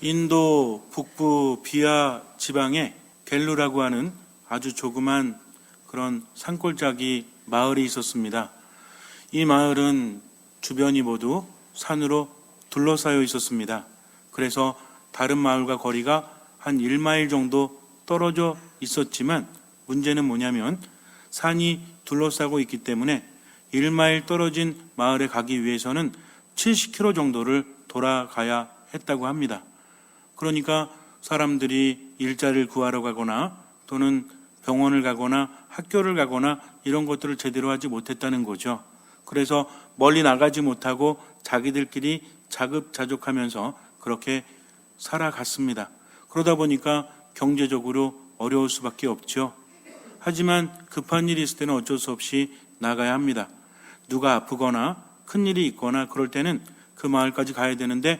인도 북부 비하 지방에 겔루라고 하는 아주 조그만 그런 산골짜기 마을이 있었습니다. 이 마을은 주변이 모두 산으로 둘러싸여 있었습니다. 그래서 다른 마을과 거리가 한 1마일 정도 떨어져 있었지만 문제는 뭐냐면 산이 둘러싸고 있기 때문에 1마일 떨어진 마을에 가기 위해서는 70km 정도를 돌아가야 했다고 합니다. 그러니까 사람들이 일자리를 구하러 가거나 또는 병원을 가거나 학교를 가거나 이런 것들을 제대로 하지 못했다는 거죠. 그래서 멀리 나가지 못하고 자기들끼리 자급자족하면서 그렇게 살아갔습니다. 그러다 보니까 경제적으로 어려울 수밖에 없죠. 하지만 급한 일이 있을 때는 어쩔 수 없이 나가야 합니다. 누가 아프거나 큰 일이 있거나 그럴 때는 그 마을까지 가야 되는데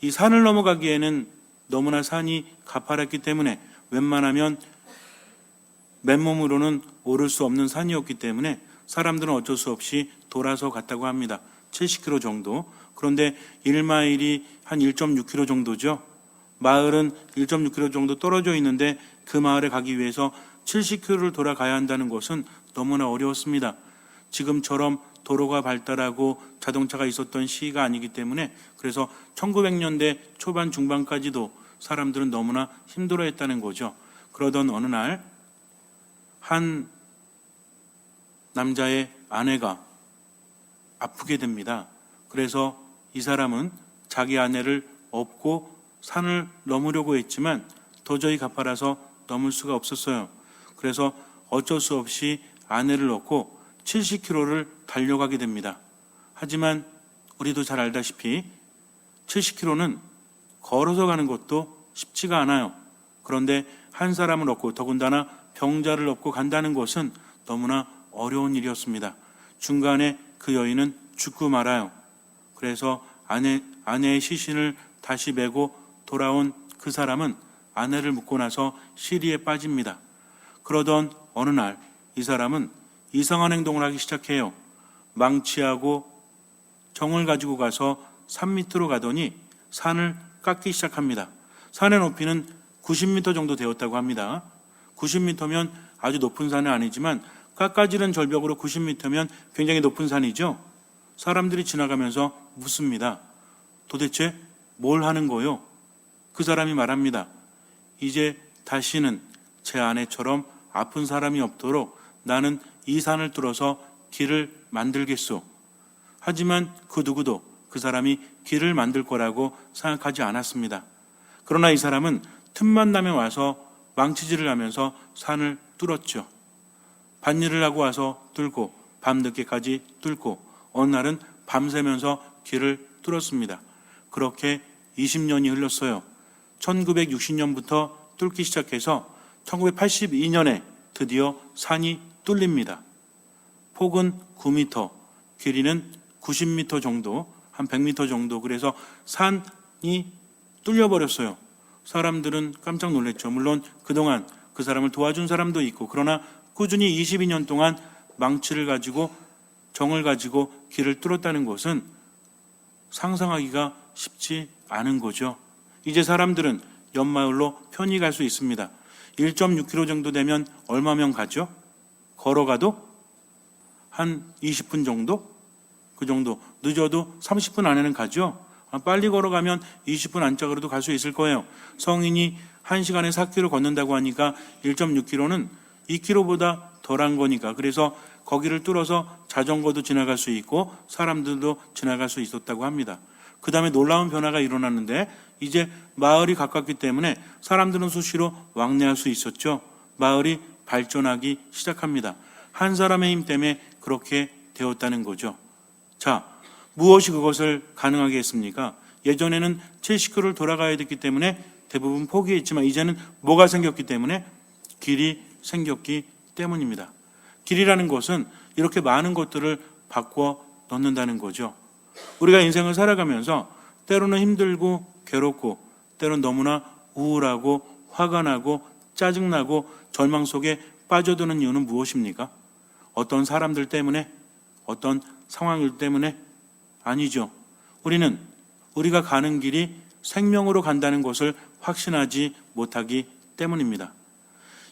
이 산을 넘어가기에는 너무나 산이 가파랐기 때문에 웬만하면 맨몸으로는 오를 수 없는 산이었기 때문에 사람들은 어쩔 수 없이 돌아서 갔다고 합니다. 70km 정도. 그런데 1마일이 한 1.6km 정도죠. 마을은 1.6km 정도 떨어져 있는데 그 마을에 가기 위해서 70km를 돌아가야 한다는 것은 너무나 어려웠습니다. 지금처럼 도로가 발달하고 자동차가 있었던 시기가 아니기 때문에 그래서 1900년대 초반 중반까지도 사람들은 너무나 힘들어했다는 거죠. 그러던 어느 날 한 남자의 아내가 아프게 됩니다. 그래서 이 사람은 자기 아내를 업고 산을 넘으려고 했지만 도저히 가파라서 넘을 수가 없었어요. 그래서 어쩔 수 없이 아내를 업고 70km를 달려가게 됩니다. 하지만 우리도 잘 알다시피 70km는 걸어서 가는 것도 쉽지가 않아요. 그런데 한 사람을 업고 더군다나 병자를 업고 간다는 것은 너무나 어려운 일이었습니다. 중간에 그 여인은 죽고 말아요. 그래서 아내의 시신을 다시 메고 돌아온 그 사람은 아내를 묻고 나서 시리에 빠집니다. 그러던 어느 날 이 사람은 이상한 행동을 하기 시작해요. 망치하고 정을 가지고 가서 산 밑으로 가더니 산을 깎기 시작합니다. 산의 높이는 90m 정도 되었다고 합니다. 90m면 아주 높은 산은 아니지만 깎아지른 절벽으로 90m면 굉장히 높은 산이죠. 사람들이 지나가면서 묻습니다. 도대체 뭘 하는 거요? 그 사람이 말합니다. 이제 다시는 제 아내처럼 아픈 사람이 없도록 나는 이 산을 뚫어서 길을 만들겠소. 하지만 그 누구도 그 사람이 길을 만들 거라고 생각하지 않았습니다. 그러나 이 사람은 틈만 나면 와서 망치질을 하면서 산을 뚫었죠. 밭일을 하고 와서 뚫고 밤늦게까지 뚫고 어느 날은 밤새면서 길을 뚫었습니다. 그렇게 20년이 흘렀어요. 1960년부터 뚫기 시작해서 1982년에 드디어 산이 뚫립니다. 폭은 9m, 길이는 90m 정도, 한 100m 정도. 그래서 산이 뚫려버렸어요. 사람들은 깜짝 놀랐죠. 물론 그동안 그 사람을 도와준 사람도 있고 그러나 꾸준히 22년 동안 망치를 가지고 정을 가지고 길을 뚫었다는 것은 상상하기가 쉽지 않은 거죠. 이제 사람들은 옆마을로 편히 갈 수 있습니다. 1.6km 정도 되면 얼마면 가죠? 걸어가도 한 20분 정도? 그 정도. 늦어도 30분 안에는 가죠. 빨리 걸어가면 20분 안짝으로도 갈 수 있을 거예요. 성인이 1시간에 4km 걷는다고 하니까 1.6km는 2km보다 덜한 거니까. 그래서 거기를 뚫어서 자전거도 지나갈 수 있고 사람들도 지나갈 수 있었다고 합니다. 그 다음에 놀라운 변화가 일어났는데 이제 마을이 가깝기 때문에 사람들은 수시로 왕래할 수 있었죠. 마을이 발전하기 시작합니다. 한 사람의 힘 때문에 그렇게 되었다는 거죠. 자, 무엇이 그것을 가능하게 했습니까? 예전에는 70km를 돌아가야 됐기 때문에 대부분 포기했지만 이제는 뭐가 생겼기 때문에? 길이 생겼기 때문입니다. 길이라는 것은 이렇게 많은 것들을 바꿔 넣는다는 거죠. 우리가 인생을 살아가면서 때로는 힘들고 괴롭고 때로는 너무나 우울하고 화가 나고 짜증나고 절망 속에 빠져드는 이유는 무엇입니까? 어떤 사람들 때문에? 어떤 상황들 때문에? 아니죠. 우리가 가는 길이 생명으로 간다는 것을 확신하지 못하기 때문입니다.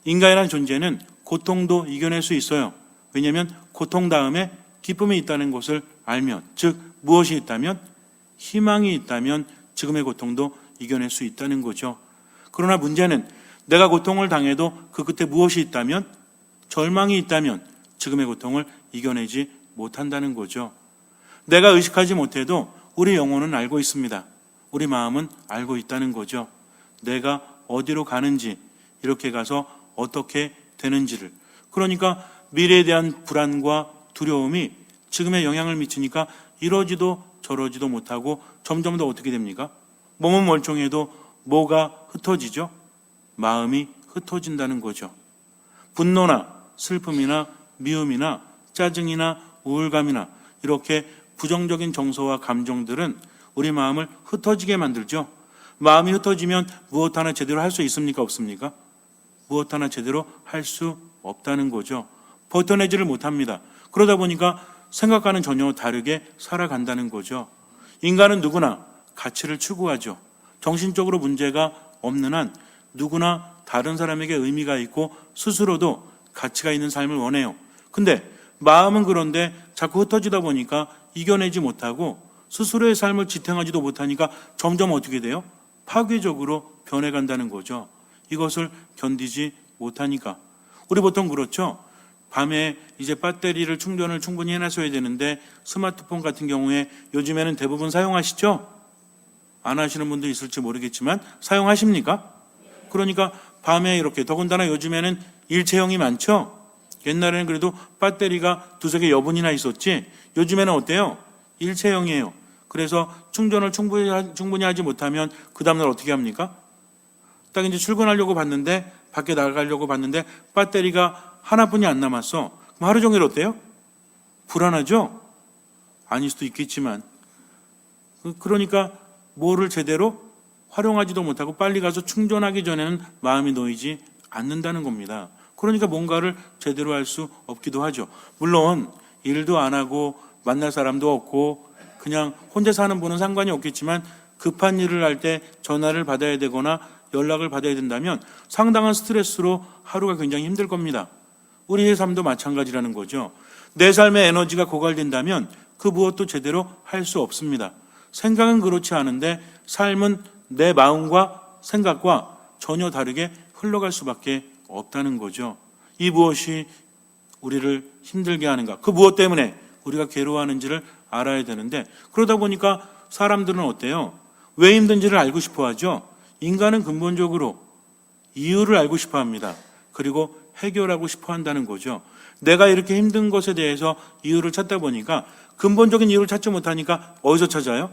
인간이라는 존재는 고통도 이겨낼 수 있어요. 왜냐하면 고통 다음에 기쁨이 있다는 것을 알면, 즉 무엇이 있다면, 희망이 있다면 지금의 고통도 이겨낼 수 있다는 거죠. 그러나 문제는 내가 고통을 당해도 그 끝에 무엇이 있다면, 절망이 있다면 지금의 고통을 이겨내지 못한다는 거죠. 내가 의식하지 못해도 우리 영혼은 알고 있습니다. 우리 마음은 알고 있다는 거죠. 내가 어디로 가는지, 이렇게 가서 어떻게 되는지를. 그러니까 미래에 대한 불안과 두려움이 지금에 영향을 미치니까 이러지도 저러지도 못하고 점점 더 어떻게 됩니까? 몸은 멀쩡해도 뭐가 흩어지죠? 마음이 흩어진다는 거죠. 분노나 슬픔이나 미움이나 짜증이나 우울감이나 이렇게 부정적인 정서와 감정들은 우리 마음을 흩어지게 만들죠. 마음이 흩어지면 무엇 하나 제대로 할 수 있습니까? 없습니까? 무엇 하나 제대로 할 수 없다는 거죠. 버텨내지를 못합니다. 그러다 보니까 생각과는 전혀 다르게 살아간다는 거죠. 인간은 누구나 가치를 추구하죠. 정신적으로 문제가 없는 한 누구나 다른 사람에게 의미가 있고 스스로도 가치가 있는 삶을 원해요. 근데 마음은 그런데 자꾸 흩어지다 보니까 이겨내지 못하고 스스로의 삶을 지탱하지도 못하니까 점점 어떻게 돼요? 파괴적으로 변해간다는 거죠. 이것을 견디지 못하니까. 우리 보통 그렇죠. 밤에 이제 배터리를 충전을 충분히 해놨어야 되는데 스마트폰 같은 경우에 요즘에는 대부분 사용하시죠? 안 하시는 분도 있을지 모르겠지만 사용하십니까? 그러니까 밤에 이렇게, 더군다나 요즘에는 일체형이 많죠? 옛날에는 그래도 배터리가 두세 개 여분이나 있었지 요즘에는 어때요? 일체형이에요. 그래서 충전을 충분히 하지 못하면 그 다음날 어떻게 합니까? 딱 이제 출근하려고 봤는데, 밖에 나가려고 봤는데 배터리가 하나뿐이 안 남았어. 그럼 하루 종일 어때요? 불안하죠? 아닐 수도 있겠지만. 그러니까 뭐를 제대로 활용하지도 못하고 빨리 가서 충전하기 전에는 마음이 놓이지 않는다는 겁니다. 그러니까 뭔가를 제대로 할 수 없기도 하죠. 물론 일도 안 하고 만날 사람도 없고 그냥 혼자 사는 분은 상관이 없겠지만 급한 일을 할 때 전화를 받아야 되거나 연락을 받아야 된다면 상당한 스트레스로 하루가 굉장히 힘들 겁니다. 우리의 삶도 마찬가지라는 거죠. 내 삶의 에너지가 고갈된다면 그 무엇도 제대로 할 수 없습니다. 생각은 그렇지 않은데 삶은 내 마음과 생각과 전혀 다르게 흘러갈 수밖에 없다는 거죠. 이 무엇이 우리를 힘들게 하는가? 그 무엇 때문에 우리가 괴로워하는지를 알아야 되는데, 그러다 보니까 사람들은 어때요? 왜 힘든지를 알고 싶어 하죠. 인간은 근본적으로 이유를 알고 싶어 합니다. 그리고 해결하고 싶어 한다는 거죠. 내가 이렇게 힘든 것에 대해서 이유를 찾다 보니까 근본적인 이유를 찾지 못하니까 어디서 찾아요?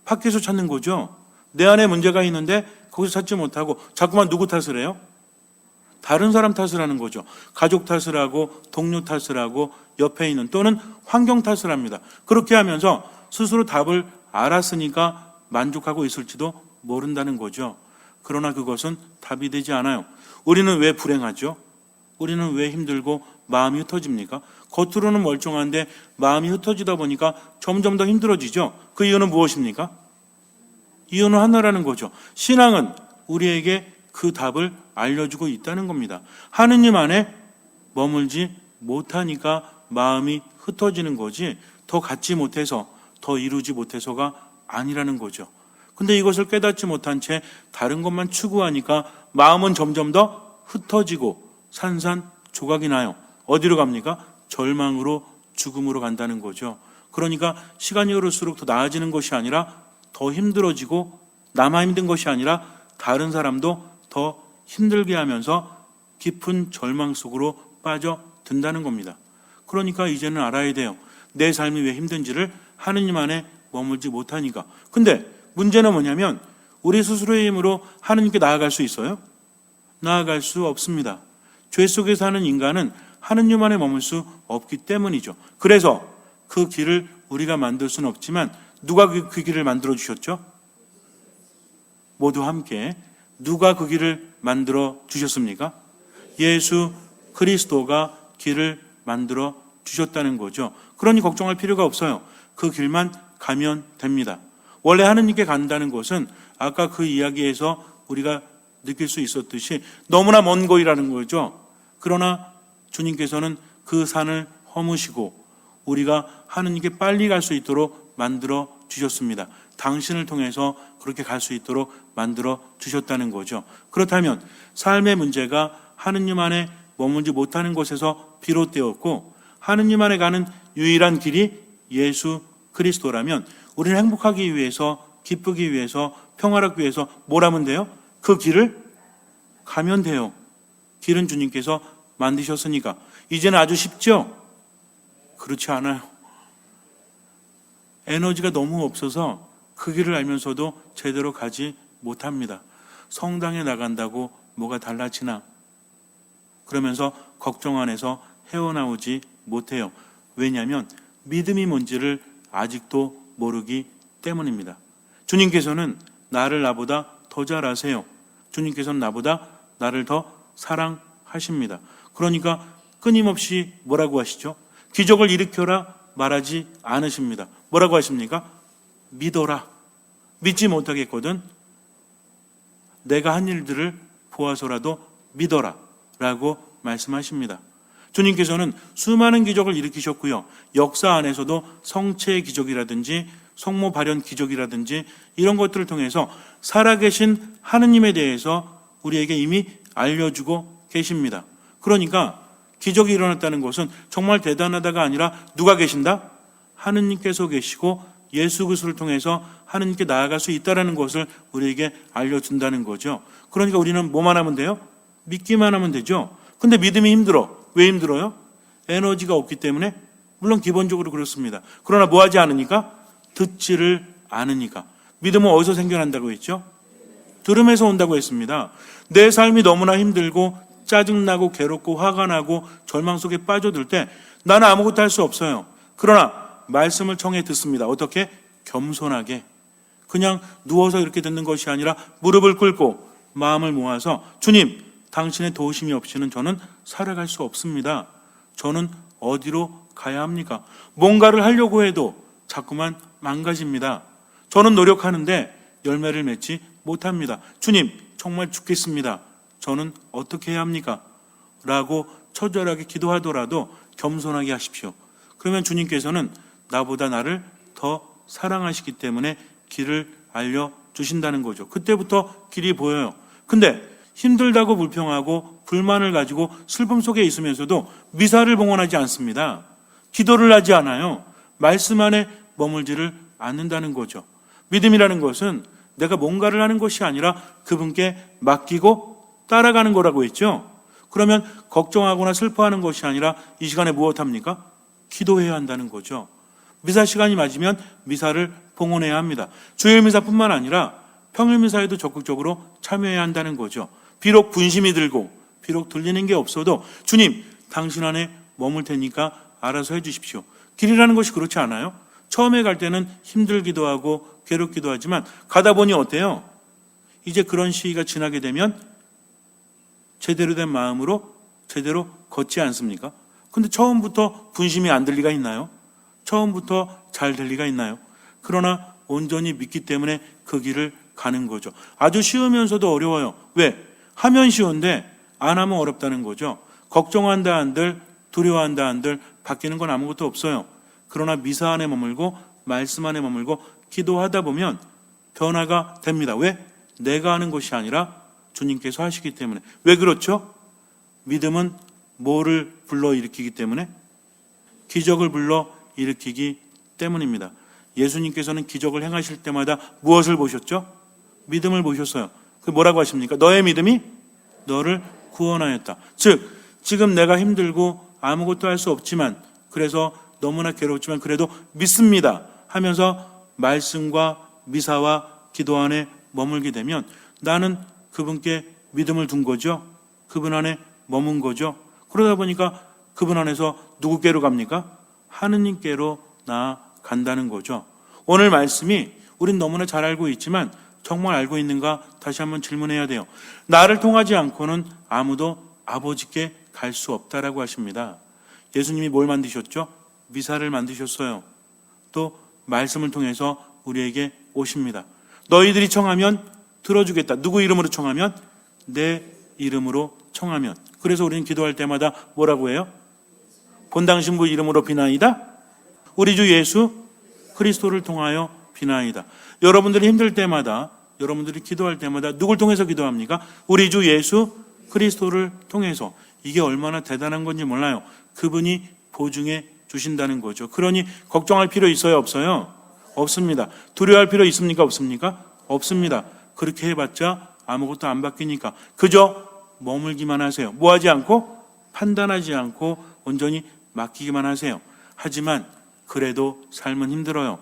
밖에서 찾는 거죠. 내 안에 문제가 있는데 거기서 찾지 못하고 자꾸만 누구 탓을 해요? 다른 사람 탓을 하는 거죠. 가족 탓을 하고 동료 탓을 하고 옆에 있는 또는 환경 탓을 합니다. 그렇게 하면서 스스로 답을 알았으니까 만족하고 있을지도 모른다는 거죠. 그러나 그것은 답이 되지 않아요. 우리는 왜 불행하죠? 우리는 왜 힘들고 마음이 흩어집니까? 겉으로는 멀쩡한데 마음이 흩어지다 보니까 점점 더 힘들어지죠. 그 이유는 무엇입니까? 이유는 하나라는 거죠. 신앙은 우리에게 그 답을 알려주고 있다는 겁니다. 하느님 안에 머물지 못하니까 마음이 흩어지는 거지 더 갖지 못해서 더 이루지 못해서가 아니라는 거죠. 근데 이것을 깨닫지 못한 채 다른 것만 추구하니까 마음은 점점 더 흩어지고 산산조각이 나요. 어디로 갑니까? 절망으로 죽음으로 간다는 거죠. 그러니까 시간이 흐를수록 더 나아지는 것이 아니라 더 힘들어지고 나만 힘든 것이 아니라 다른 사람도 더 힘들게 하면서 깊은 절망 속으로 빠져든다는 겁니다. 그러니까 이제는 알아야 돼요. 내 삶이 왜 힘든지를 하느님 안에 머물지 못하니까. 근데 문제는 뭐냐면 우리 스스로의 힘으로 하느님께 나아갈 수 있어요? 나아갈 수 없습니다. 죄 속에 사는 인간은 하느님 안에 머물 수 없기 때문이죠. 그래서 그 길을 우리가 만들 수는 없지만 누가 그 길을 만들어 주셨죠? 모두 함께. 누가 그 길을 만들어 주셨습니까? 예수 그리스도가 길을 만들어 주셨다는 거죠. 그러니 걱정할 필요가 없어요. 그 길만 가면 됩니다. 원래 하느님께 간다는 것은 아까 그 이야기에서 우리가 느낄 수 있었듯이 너무나 먼 거리라는 거죠. 그러나 주님께서는 그 산을 허무시고 우리가 하느님께 빨리 갈 수 있도록 만들어 주셨습니다. 당신을 통해서 그렇게 갈 수 있도록 만들어 주셨다는 거죠. 그렇다면 삶의 문제가 하느님 안에 머물지 못하는 곳에서 비롯되었고 하느님 안에 가는 유일한 길이 예수 그리스도라면 우리는 행복하기 위해서, 기쁘기 위해서, 평화롭기 위해서 뭘 하면 돼요? 그 길을 가면 돼요. 길은 주님께서 만드셨으니까. 이제는 아주 쉽죠? 그렇지 않아요. 에너지가 너무 없어서 그 길을 알면서도 제대로 가지 못합니다. 성당에 나간다고 뭐가 달라지나? 그러면서 걱정 안에서 헤어나오지 못해요. 왜냐하면 믿음이 뭔지를 아직도 모르기 때문입니다. 주님께서는 나를 나보다 더 잘 아세요. 주님께서는 나보다 나를 더 사랑하십니다. 그러니까 끊임없이 뭐라고 하시죠? 기적을 일으켜라 말하지 않으십니다. 뭐라고 하십니까? 믿어라. 믿지 못하겠거든 내가 한 일들을 보아서라도 믿어라 라고 말씀하십니다. 주님께서는 수많은 기적을 일으키셨고요. 역사 안에서도 성체의 기적이라든지 성모 발현 기적이라든지 이런 것들을 통해서 살아계신 하느님에 대해서 우리에게 이미 알려주고 계십니다. 그러니까 기적이 일어났다는 것은 정말 대단하다가 아니라 누가 계신다? 하느님께서 계시고 예수 그리스도를 통해서 하느님께 나아갈 수 있다는 것을 우리에게 알려준다는 거죠. 그러니까 우리는 뭐만 하면 돼요? 믿기만 하면 되죠. 근데 믿음이 힘들어. 왜 힘들어요? 에너지가 없기 때문에. 물론 기본적으로 그렇습니다. 그러나 뭐 하지 않으니까? 듣지를 않으니까. 믿음은 어디서 생겨난다고 했죠? 들음에서 온다고 했습니다. 내 삶이 너무나 힘들고 짜증나고 괴롭고 화가 나고 절망 속에 빠져들 때 나는 아무것도 할 수 없어요. 그러나 말씀을 청해 듣습니다. 어떻게? 겸손하게. 그냥 누워서 이렇게 듣는 것이 아니라 무릎을 꿇고 마음을 모아서 주님, 당신의 도우심이 없이는 저는 살아갈 수 없습니다. 저는 어디로 가야 합니까? 뭔가를 하려고 해도 자꾸만 망가집니다. 저는 노력하는데 열매를 맺지 못합니다. 주님, 정말 죽겠습니다. 저는 어떻게 해야 합니까? 라고 처절하게 기도하더라도 겸손하게 하십시오. 그러면 주님께서는 나보다 나를 더 사랑하시기 때문에 길을 알려주신다는 거죠. 그때부터 길이 보여요. 근데 힘들다고 불평하고 불만을 가지고 슬픔 속에 있으면서도 미사를 봉헌하지 않습니다. 기도를 하지 않아요. 말씀 안에 머물지를 않는다는 거죠. 믿음이라는 것은 내가 뭔가를 하는 것이 아니라 그분께 맡기고 따라가는 거라고 했죠. 그러면 걱정하거나 슬퍼하는 것이 아니라 이 시간에 무엇합니까? 기도해야 한다는 거죠. 미사 시간이 맞으면 미사를 봉헌해야 합니다. 주일 미사뿐만 아니라 평일 미사에도 적극적으로 참여해야 한다는 거죠. 비록 분심이 들고 비록 들리는 게 없어도 주님, 당신 안에 머물 테니까 알아서 해 주십시오. 길이라는 것이 그렇지 않아요? 처음에 갈 때는 힘들기도 하고 괴롭기도 하지만 가다 보니 어때요? 이제 그런 시기가 지나게 되면 제대로 된 마음으로 제대로 걷지 않습니까? 근데 처음부터 분심이 안 들 리가 있나요? 처음부터 잘 될 리가 있나요? 그러나 온전히 믿기 때문에 그 길을 가는 거죠. 아주 쉬우면서도 어려워요. 왜? 하면 쉬운데 안 하면 어렵다는 거죠. 걱정한다 한들 두려워한다 한들 바뀌는 건 아무것도 없어요. 그러나 미사 안에 머물고 말씀 안에 머물고 기도하다 보면 변화가 됩니다. 왜? 내가 하는 것이 아니라 주님께서 하시기 때문에. 왜 그렇죠? 믿음은 뭐를 불러일으키기 때문에? 기적을 불러일으키기 때문입니다. 예수님께서는 기적을 행하실 때마다 무엇을 보셨죠? 믿음을 보셨어요. 그 뭐라고 하십니까? 너의 믿음이 너를 구원하였다. 즉, 지금 내가 힘들고 아무것도 할 수 없지만 그래서 너무나 괴롭지만 그래도 믿습니다 하면서 말씀과 미사와 기도 안에 머물게 되면 나는 그분께 믿음을 둔 거죠. 그분 안에 머문 거죠. 그러다 보니까 그분 안에서 누구께로 갑니까? 하느님께로 나아간다는 거죠. 오늘 말씀이 우린 너무나 잘 알고 있지만 정말 알고 있는가 다시 한번 질문해야 돼요. 나를 통하지 않고는 아무도 아버지께 갈 수 없다라고 하십니다. 예수님이 뭘 만드셨죠? 미사를 만드셨어요. 또 말씀을 통해서 우리에게 오십니다. 너희들이 청하면 들어주겠다. 누구 이름으로 청하면? 내 이름으로 청하면. 그래서 우리는 기도할 때마다 뭐라고 해요? 본당신부 이름으로 비나이다. 우리 주 예수 그리스도를 통하여 비나이다. 여러분들이 힘들 때마다, 여러분들이 기도할 때마다 누굴 통해서 기도합니까? 우리 주 예수 그리스도를 통해서. 이게 얼마나 대단한 건지 몰라요. 그분이 보증해 주신다는 거죠. 그러니 걱정할 필요 있어요, 없어요? 없습니다. 두려워할 필요 있습니까, 없습니까? 없습니다. 그렇게 해봤자 아무것도 안 바뀌니까 그저 머물기만 하세요. 뭐 하지 않고? 판단하지 않고 온전히 맡기기만 하세요. 하지만 그래도 삶은 힘들어요.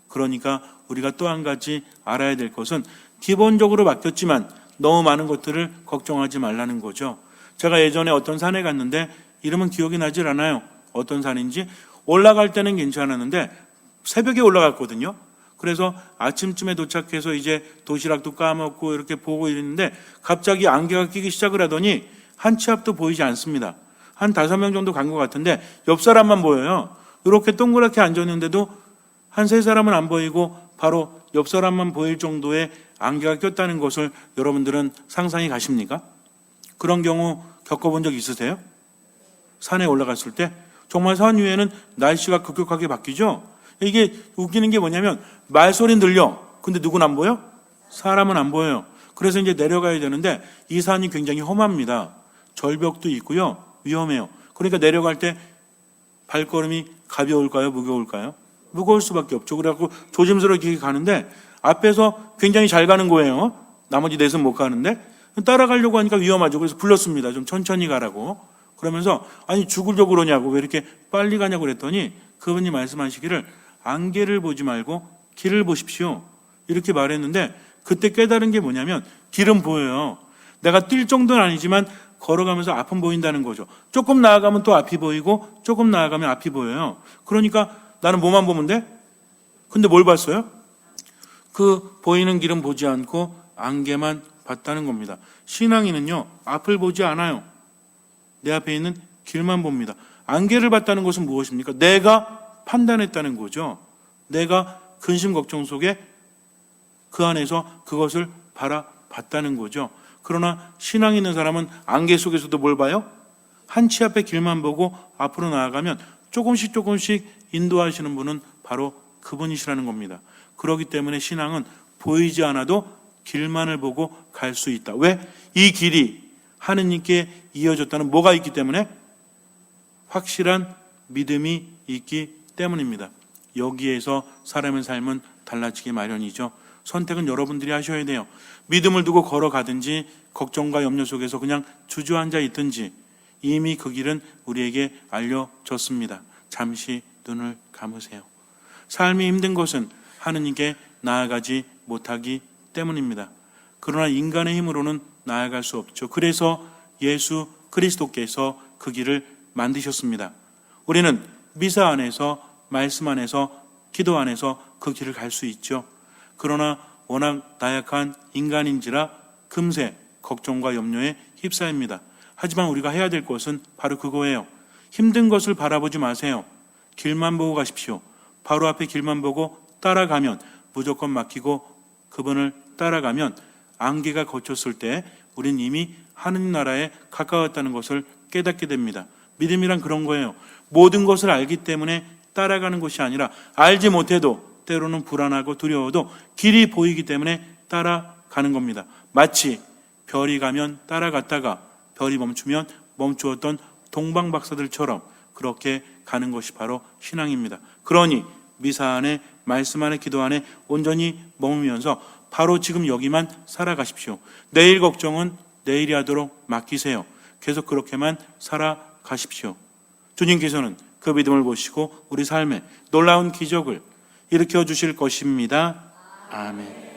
그러니까 우리가 또 한 가지 알아야 될 것은 기본적으로 맡겼지만 너무 많은 것들을 걱정하지 말라는 거죠. 제가 예전에 어떤 산에 갔는데 이름은 기억이 나질 않아요. 어떤 산인지. 올라갈 때는 괜찮았는데 새벽에 올라갔거든요. 그래서 아침쯤에 도착해서 이제 도시락도 까먹고 이렇게 보고 이랬는데 갑자기 안개가 끼기 시작을 하더니 한 치 앞도 보이지 않습니다. 한 5명 정도 간 것 같은데 옆 사람만 보여요. 이렇게 동그랗게 앉았는데도 한 3사람은 안 보이고 바로 옆 사람만 보일 정도의 안개가 꼈다는 것을 여러분들은 상상이 가십니까? 그런 경우 겪어본 적 있으세요? 산에 올라갔을 때 정말 산 위에는 날씨가 급격하게 바뀌죠. 이게 웃기는 게 뭐냐면 말소리는 들려. 근데 누군 안 보여? 사람은 안 보여요. 그래서 이제 내려가야 되는데 이 산이 굉장히 험합니다. 절벽도 있고요. 위험해요. 그러니까 내려갈 때 발걸음이 가벼울까요? 무거울까요? 무거울 수밖에 없죠. 그래갖고 조심스럽게 가는데 앞에서 굉장히 잘 가는 거예요. 나머지 넷은 못 가는데 따라가려고 하니까 위험하죠. 그래서 불렀습니다. 좀 천천히 가라고. 그러면서 아니 죽으려고 그러냐고 왜 이렇게 빨리 가냐고 그랬더니 그분이 말씀하시기를 안개를 보지 말고 길을 보십시오. 이렇게 말했는데 그때 깨달은 게 뭐냐면 길은 보여요. 내가 뛸 정도는 아니지만 걸어가면서 앞은 보인다는 거죠. 조금 나아가면 또 앞이 보이고 조금 나아가면 앞이 보여요. 그러니까 나는 뭐만 보면 돼? 근데 뭘 봤어요? 그 보이는 길은 보지 않고 안개만 봤다는 겁니다. 신앙인은요, 앞을 보지 않아요. 내 앞에 있는 길만 봅니다. 안개를 봤다는 것은 무엇입니까? 내가 판단했다는 거죠. 내가 근심 걱정 속에 그 안에서 그것을 바라봤다는 거죠. 그러나 신앙 있는 사람은 안개 속에서도 뭘 봐요? 한 치 앞에 길만 보고 앞으로 나아가면 조금씩 인도하시는 분은 바로 그분이시라는 겁니다. 그렇기 때문에 신앙은 보이지 않아도 길만을 보고 갈 수 있다. 왜? 이 길이 하느님께 이어졌다는 뭐가 있기 때문에? 확실한 믿음이 있기 때문입니다. 여기에서 사람의 삶은 달라지기 마련이죠. 선택은 여러분들이 하셔야 돼요. 믿음을 두고 걸어가든지 걱정과 염려 속에서 그냥 주저앉아 있든지 이미 그 길은 우리에게 알려졌습니다. 잠시 눈을 감으세요. 삶이 힘든 것은 하느님께 나아가지 못하기 때문입니다. 그러나 인간의 힘으로는 나아갈 수 없죠. 그래서 예수 그리스도께서 그 길을 만드셨습니다. 우리는 미사 안에서, 말씀 안에서, 기도 안에서 그 길을 갈 수 있죠. 그러나 워낙 나약한 인간인지라 금세 걱정과 염려에 휩싸입니다. 하지만 우리가 해야 될 것은 바로 그거예요. 힘든 것을 바라보지 마세요. 길만 보고 가십시오. 바로 앞에 길만 보고 따라가면, 무조건 맡기고 그분을 따라가면 안개가 걷혔을 때 우린 이미 하느님 나라에 가까웠다는 것을 깨닫게 됩니다. 믿음이란 그런 거예요. 모든 것을 알기 때문에 따라가는 것이 아니라 알지 못해도 때로는 불안하고 두려워도 길이 보이기 때문에 따라가는 겁니다. 마치 별이 가면 따라갔다가 별이 멈추면 멈추었던 동방 박사들처럼 그렇게 가는 것이 바로 신앙입니다. 그러니 미사 안에, 말씀 안에, 기도 안에 온전히 머물면서 바로 지금 여기만 살아가십시오. 내일 걱정은 내일이 하도록 맡기세요. 계속 그렇게만 살아가십시오. 주님께서는 그 믿음을 보시고 우리 삶에 놀라운 기적을 일으켜 주실 것입니다. 아멘.